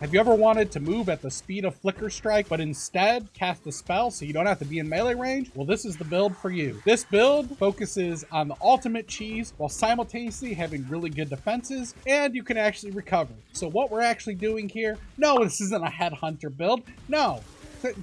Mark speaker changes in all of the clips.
Speaker 1: Have you ever wanted to move at the speed of Flicker Strike, but instead cast a spell so you don't have to be in melee range? Well, this is the build for you. This build focuses on the ultimate cheese while simultaneously having really good defenses, and you can actually recover. So what we're actually doing here, no, this isn't a Headhunter build. No.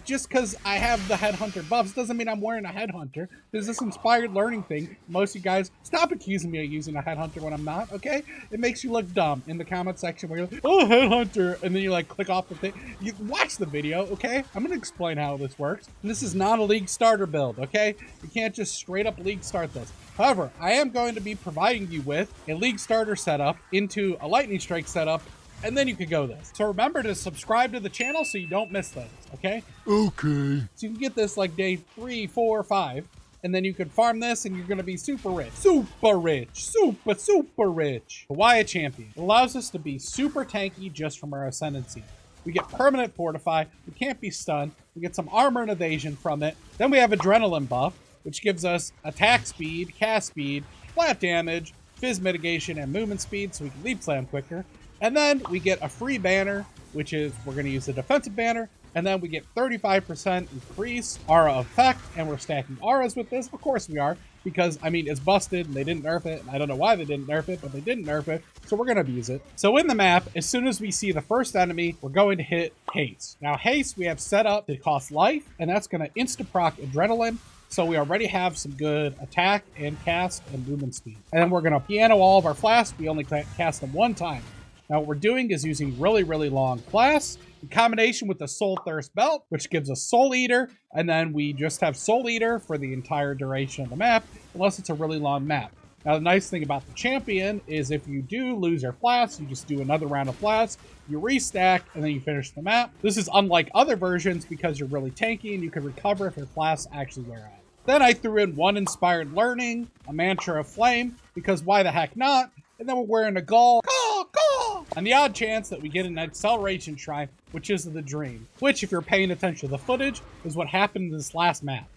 Speaker 1: Just because I have the Headhunter buffs doesn't mean I'm wearing a Headhunter. There's this inspired learning thing. Most of you guys, stop accusing me of using a Headhunter when I'm not, okay? It makes you look dumb in the comment section where you're like, oh, Headhunter, and then you like click off the thing. You watch the video, okay? I'm going to explain how this works. And this is not a League starter build, okay? You can't just straight up League start this. However, I am going to be providing you with a League starter setup into a Lightning Strike setup, and then you could go this. So remember to subscribe to the channel so you don't miss those, okay?
Speaker 2: Okay.
Speaker 1: So you can get this like day 3, 4, 5, and then you can farm this and you're gonna be super rich. Super rich. Super rich. Why a champion? It allows us to be super tanky just from our ascendancy. We get permanent fortify, we can't be stunned, we get some armor and evasion from it. Then we have adrenaline buff, which gives us attack speed, cast speed, flat damage, fizz mitigation, and movement speed so we can leap slam quicker. And then we get a free banner, which is, we're going to use the defensive banner, and then we get 35% increase aura effect, and we're stacking auras with this. Of course we are, because, I mean, it's busted, and they didn't nerf it, and I don't know why they didn't nerf it, but they didn't nerf it, so we're going to abuse it. So in the map, as soon as we see the first enemy, we're going to hit Haste. Now, Haste we have set up to cost life, and that's going to insta-proc adrenaline, so we already have some good attack and cast and movement speed. And then we're going to piano all of our flasks. We only cast them one time. Now what we're doing is using really, really long flasks in combination with the Soul Thirst Belt, which gives us Soul Eater, and then we just have Soul Eater for the entire duration of the map, unless it's a really long map. Now the nice thing about the champion is if you do lose your flasks, you just do another round of flasks, you restack, and then you finish the map. This is unlike other versions because you're really tanky and you can recover if your flasks actually wear out. Then I threw in one inspired learning, a mantra of flame, because why the heck not? And then we're wearing a gall. And the odd chance that we get an acceleration shrine, which is the dream. Which, if you're paying attention to the footage, is what happened in this last map.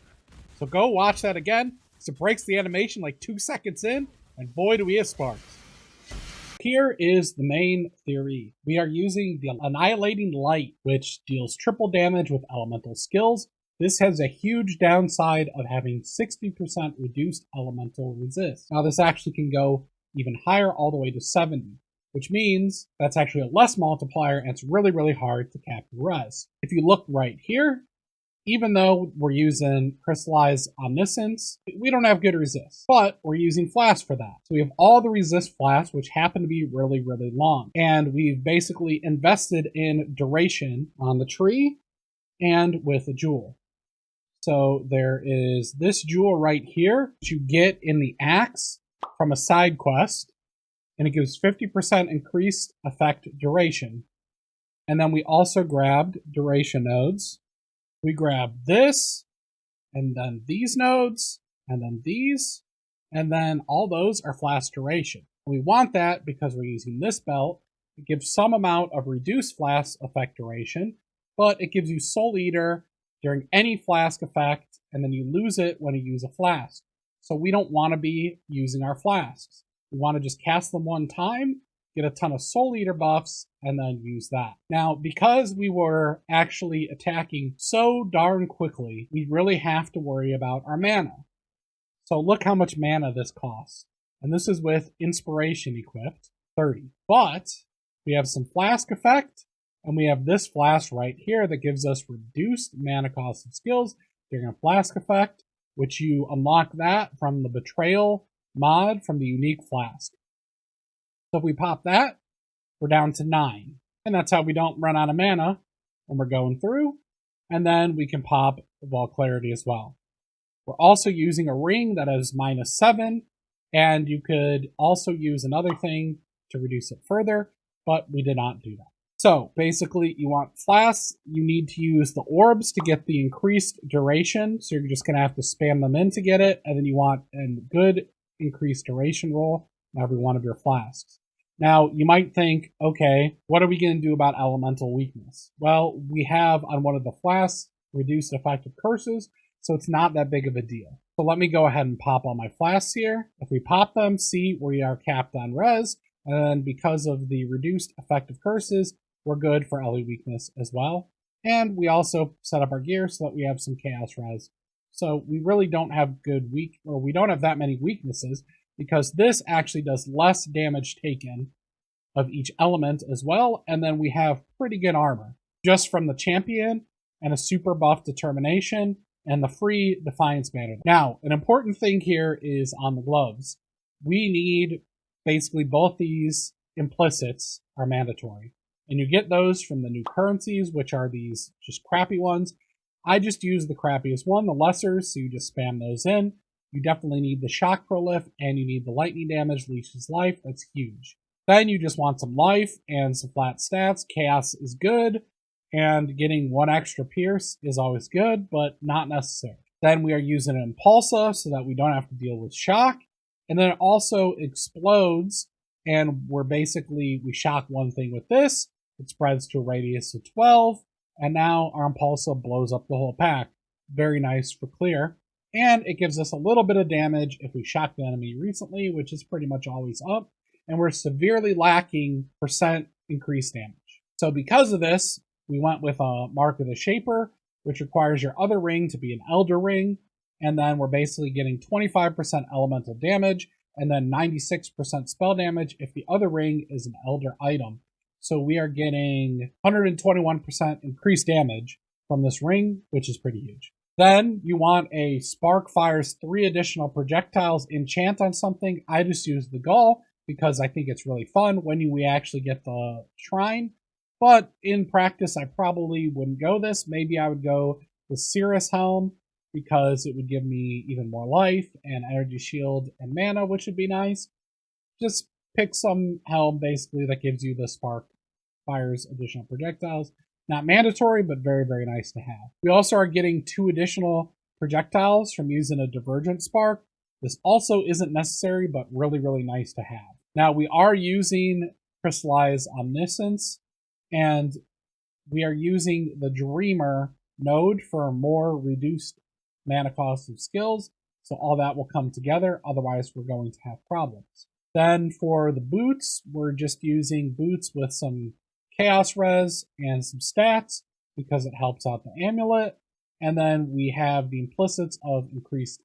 Speaker 1: So go watch that again, because it breaks the animation like 2 seconds in, and boy do we have sparks. Here is the main theory. We are using the Annihilating Light, which deals triple damage with elemental skills. This has a huge downside of having 60% reduced elemental resist. Now this actually can go even higher, all the way to 70. Which means that's actually a less multiplier, and it's really, really hard to cap the res. If you look right here, even though we're using Crystallize Omniscience, we don't have good resist, but we're using flasks for that. So we have all the resist flasks, which happen to be really, really long. And we've basically invested in duration on the tree and with a jewel. So there is this jewel right here, which you get in the axe from a side quest. And it gives 50% increased effect duration. And then we also grabbed duration nodes. We grabbed this, and then these nodes, and then these, and then all those are flask duration. We want that because we're using this belt. It gives some amount of reduced flask effect duration, but it gives you Soul Eater during any flask effect, and then you lose it when you use a flask. So we don't want to be using our flasks. We want to just cast them one time, get a ton of Soul Eater buffs, and then use that. Now, because we were actually attacking so darn quickly, we really have to worry about our mana. So look how much mana this costs. And this is with Inspiration equipped, 30. But we have some Flask effect, and we have this flask right here that gives us reduced mana cost of skills during a Flask effect, which you unlock that from the Betrayal mod from the unique flask. So if we pop that, we're down to 9. And that's how we don't run out of mana when we're going through. And then we can pop Wall Clarity as well. We're also using a ring that is -7, and you could also use another thing to reduce it further, but we did not do that. So basically you want flasks, you need to use the orbs to get the increased duration, so you're just going to have to spam them in to get it, and then you want a good increased duration roll in every one of your flasks. Now, you might think, okay, what are we going to do about elemental weakness? Well, we have on one of the flasks reduced effective curses, so it's not that big of a deal. So let me go ahead and pop all my flasks here. If we pop them, see we are capped on res, and then because of the reduced effective curses, we're good for Ellie weakness as well. And we also set up our gear so that we have some chaos res. So we really don't have we don't have that many weaknesses, because this actually does less damage taken of each element as well. And then we have pretty good armor just from the champion and a super buff determination and the free defiance banner. Now, an important thing here is on the gloves. We need basically both these implicits are mandatory. And you get those from the new currencies, which are these just crappy ones. I just use the crappiest one, the lessers, so you just spam those in. You definitely need the shock prolift, and you need the lightning damage, leeches life. That's huge. Then you just want some life and some flat stats. Chaos is good, and getting one extra pierce is always good, but not necessary. Then we are using an Impulsa so that we don't have to deal with shock. And then it also explodes, and we shock one thing with this. It spreads to a radius of 12, and now our Impulsa blows up the whole pack. Very nice for clear. And it gives us a little bit of damage if we shock the enemy recently, which is pretty much always up. And we're severely lacking percent increased damage. So because of this, we went with a Mark of the Shaper, which requires your other ring to be an Elder ring. And then we're basically getting 25% elemental damage and then 96% spell damage if the other ring is an Elder item. So we are getting 121% increased damage from this ring, which is pretty huge. Then you want a Spark fires 3 additional projectiles enchant on something. I just use the Gull because I think it's really fun when we actually get the shrine. But in practice, I probably wouldn't go this. Maybe I would go the Cirrus Helm because it would give me even more life and energy shield and mana, which would be nice. Just pick some helm basically that gives you the Spark fires additional projectiles. Not mandatory, but very, very nice to have. We also are getting 2 additional projectiles from using a Divergent Spark. This also isn't necessary, but really, really nice to have. Now, we are using Crystallized Omniscience, and we are using the Dreamer node for more reduced mana cost of skills, so all that will come together, otherwise we're going to have problems. Then for the boots, we're just using boots with some chaos res and some stats because it helps out the amulet. And then we have the implicits of increased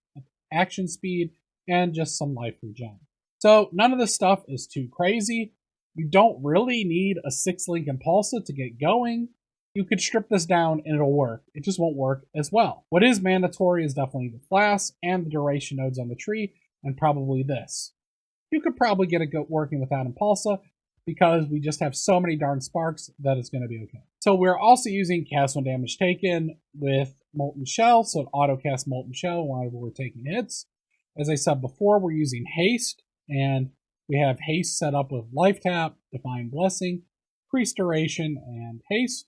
Speaker 1: action speed and just some life regen. So none of this stuff is too crazy. You don't really need a 6-link Impulsa to get going. You could strip this down and it'll work. It just won't work as well. What is mandatory is definitely the flasks and the duration nodes on the tree, and probably this. You could probably get it working without Impulsa, because we just have so many darn sparks that it's going to be okay. So we're also using cast 1 damage taken with Molten Shell, so it auto-casts Molten Shell while we're taking hits. As I said before, we're using Haste, and we have Haste set up with Life Tap, Divine Blessing, Increase Duration, and Haste.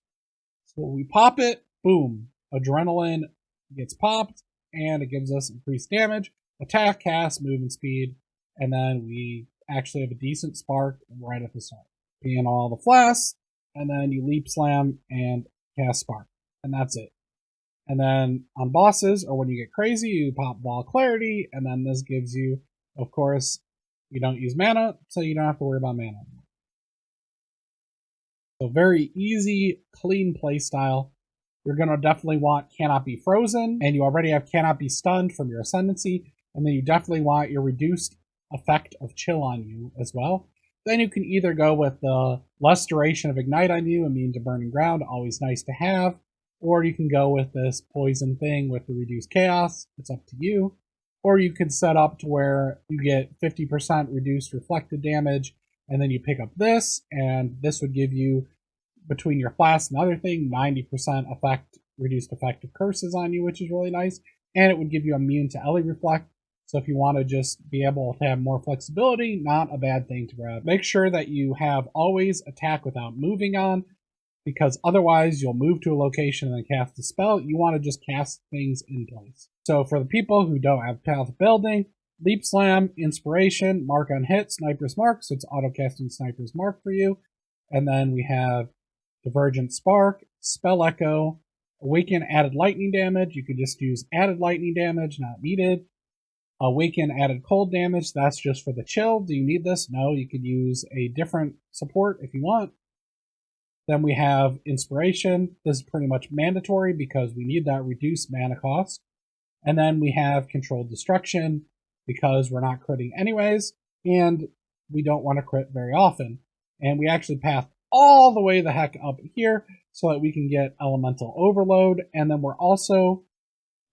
Speaker 1: So we pop it, boom, Adrenaline gets popped, and it gives us increased damage, attack, cast, movement speed, and then we actually have a decent spark right at the start. Being all the flasks, and then you leap slam and cast spark, and that's it. And then on bosses, or when you get crazy, you pop Ball Clarity, and then this gives you, of course, you don't use mana, so you don't have to worry about mana. So very easy, clean playstyle. You're going to definitely want Cannot Be Frozen, and you already have Cannot Be Stunned from your Ascendancy, and then you definitely want your reduced effect of Chill on you as well. Then you can either go with the less duration of Ignite on you, immune to Burning Ground, always nice to have, or you can go with this Poison thing with the Reduced Chaos, it's up to you. Or you could set up to where you get 50% reduced reflected damage, and then you pick up this, and this would give you, between your flask and other thing, 90% reduced effective curses on you, which is really nice, and it would give you immune to Ellie Reflect. So if you want to just be able to have more flexibility, not a bad thing to grab. Make sure that you have always attack without moving on, because otherwise you'll move to a location and then cast a spell. You want to just cast things in place. So for the people who don't have Path of Building, Leap Slam, Inspiration, Mark on Hit, Sniper's Mark, so it's auto-casting Sniper's Mark for you. And then we have Divergent Spark, Spell Echo, Awaken added lightning damage. You could just use added lightning damage, not needed. Awaken added cold damage, that's just for the chill. Do you need this? No, you could use a different support if you want. Then we have Inspiration. This is pretty much mandatory because we need that reduced mana cost. And then we have Controlled Destruction because we're not critting anyways, and we don't want to crit very often. And we actually path all the way the heck up here so that we can get Elemental Overload. And then we're also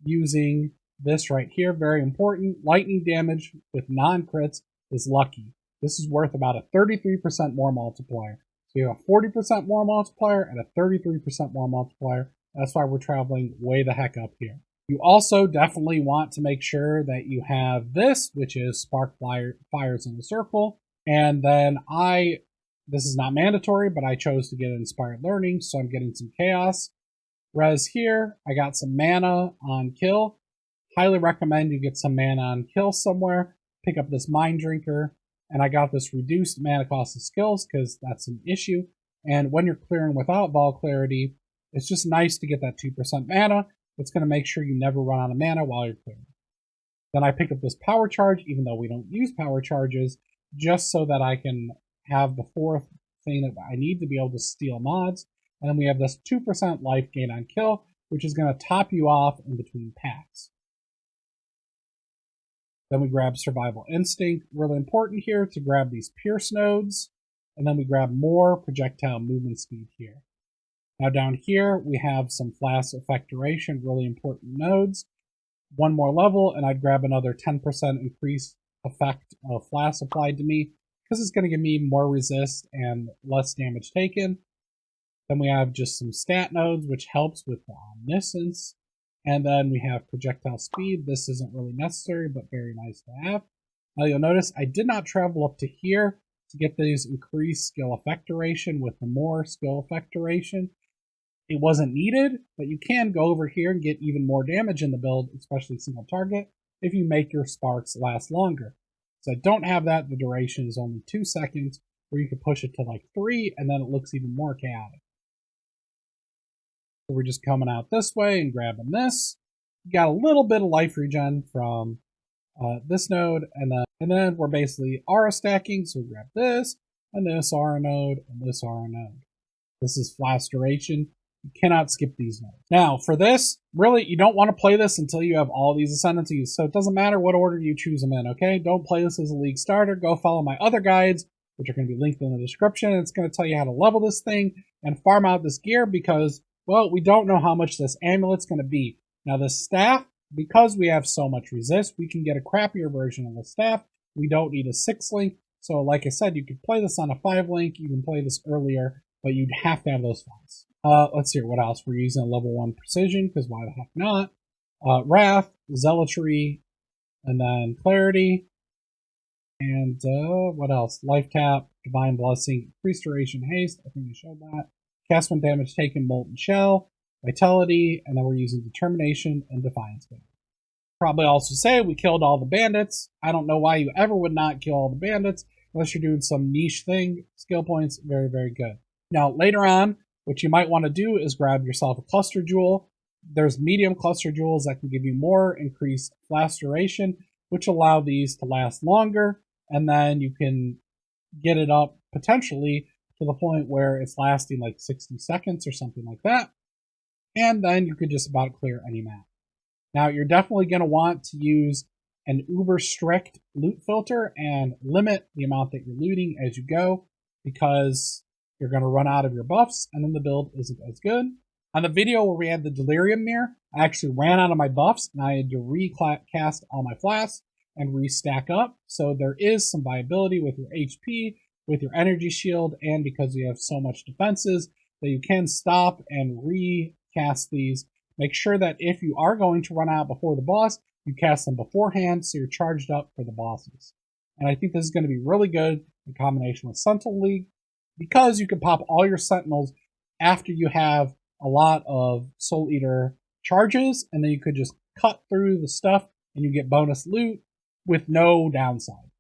Speaker 1: using this right here, very important. Lightning damage with non-crits is lucky. This is worth about a 33% more multiplier. So you have a 40% more multiplier and a 33% more multiplier. That's why we're traveling way the heck up here. You also definitely want to make sure that you have this, which is Spark Fires in a Circle. And then this is not mandatory, but I chose to get Inspired Learning, so I'm getting some Chaos. Res here, I got some mana on kill. Highly recommend you get some mana on kill somewhere. Pick up this Mind Drinker, and I got this reduced mana cost of skills because that's an issue. And when you're clearing without Vol Clarity, it's just nice to get that 2% mana. It's going to make sure you never run out of mana while you're clearing. Then I pick up this Power Charge, even though we don't use Power Charges, just so that I can have the fourth thing that I need to be able to steal mods. And then we have this 2% life gain on kill, which is going to top you off in between packs. Then we grab Survival Instinct. Really important here to grab these Pierce nodes. And then we grab more projectile movement speed here. Now down here, we have some Flask Effect Duration, really important nodes. One more level, and I'd grab another 10% increased effect of Flask applied to me, because it's going to give me more resist and less damage taken. Then we have just some stat nodes, which helps with the Omniscience. And then we have Projectile Speed. This isn't really necessary, but very nice to have. Now you'll notice I did not travel up to here to get these increased skill effect duration with the more skill effect duration. It wasn't needed, but you can go over here and get even more damage in the build, especially single target, if you make your sparks last longer. So I don't have that. The duration is only 2 seconds, where you could push it to like 3, and then it looks even more chaotic. So we're just coming out this way and grabbing this. You got a little bit of life regen from this node, and then we're basically aura stacking. So we grab this, and this aura node, and this aura node. This is flash duration. You cannot skip these nodes. Now, for this, really, you don't want to play this until you have all these ascendancies. So it doesn't matter what order you choose them in, okay? Don't play this as a league starter. Go follow my other guides, which are going to be linked in the description. It's going to tell you how to level this thing and farm out this gear because, well, we don't know how much this amulet's going to be. Now, the staff, because we have so much resist, we can get a crappier version of the staff. We don't need a 6-link. So, like I said, you could play this on a 5-link. You can play this earlier, but you'd have to have those files. Let's see what else. We're using a level 1 precision, because why the heck not? Wrath, Zealotry, and then Clarity. And what else? Life Tap, Divine Blessing, Increased Duration, Haste. I think we showed that. Cast when damage taken, Molten Shell, Vitality, and then we're using Determination and Defiance. Probably also say we killed all the bandits. I don't know why you ever would not kill all the bandits unless you're doing some niche thing. Skill points, very, very good. Now, later on, what you might want to do is grab yourself a cluster jewel. There's medium cluster jewels that can give you more increased flash duration, which allow these to last longer, and then you can get it up potentially to the point where it's lasting like 60 seconds or something like that, and then you could just about clear any map. Now, you're definitely going to want to use an uber strict loot filter and limit the amount that you're looting as you go, because you're going to run out of your buffs, and then the build isn't as good. On the video where we had the Delirium Mirror, I actually ran out of my buffs, and I had to recast all my flasks and restack up. So there is some viability with your HP, with your energy shield, and because you have so much defenses, that you can stop and recast these. Make sure that if you are going to run out before the boss, you cast them beforehand so you're charged up for the bosses. And I think this is going to be really good in combination with Sentinel League, because you can pop all your Sentinels after you have a lot of Soul Eater charges, and then you could just cut through the stuff and you get bonus loot with no downside.